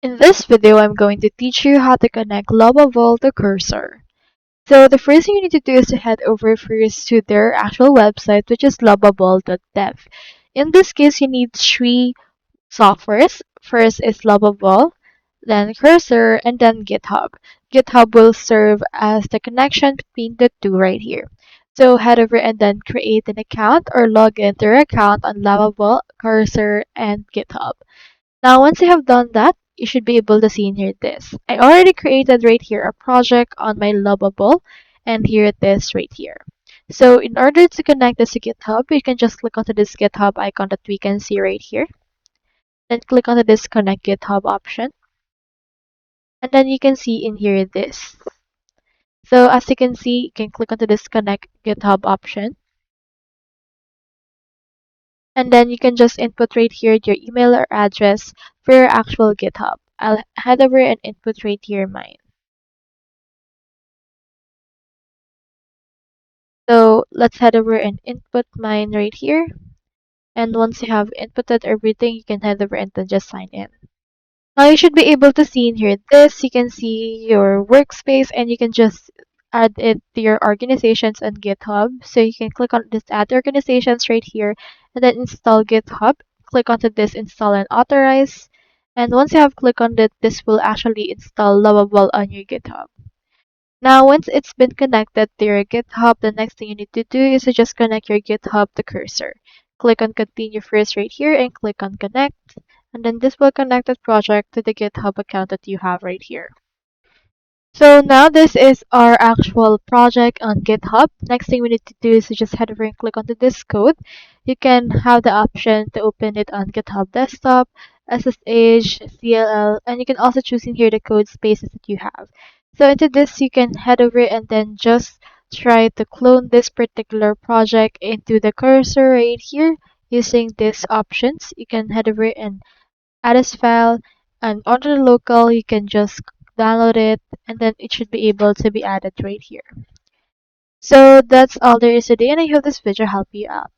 In this video, I'm going to teach you how to connect Lovable to Cursor. So the first thing you need to do is to head over first to their actual website, which is lovable.dev. In this case, you need three softwares. First is Lovable, then Cursor, and then GitHub. GitHub will serve as the connection between the two right here. So head over and then create an account or log into your account on Lovable, Cursor, and GitHub. Now, once you have done that, you should be able to see in here this. I already created right here a project on my Lovable, and here it is right here. So in order to connect this to GitHub, you can just click onto this GitHub icon that we can see right here. Then click onto this Connect GitHub option. And then you can see in here this. So as you can see, you can click onto this Connect GitHub option. And then you can just input right here your email or address for your actual GitHub. I'll head over and input right here mine. So let's head over and input mine right here. And once you have inputted everything, you can head over and then just sign in. Now you should be able to see in here this. You can see your workspace and you can just add it to your organizations on GitHub. So you can click on this add organizations right here and then install GitHub. Click onto this install and authorize. And once you have clicked on it, this will actually install Lovable on your GitHub. Now, once it's been connected to your GitHub, the next thing you need to do is to just connect your GitHub to Cursor. Click on Continue first right here and click on Connect. And then this will connect the project to the GitHub account that you have right here. So now this is our actual project on GitHub. Next thing we need to do is to just head over and click onto this code. You can have the option to open it on GitHub Desktop, SSH, CLL, and you can also choose in here the code spaces that you have. So into this, you can head over and then just try to clone this particular project into the cursor right here using these options. You can head over and add as file, and onto the local you can just download it, and then it should be able to be added right here. So that's all there is today, and I hope this video helped you out.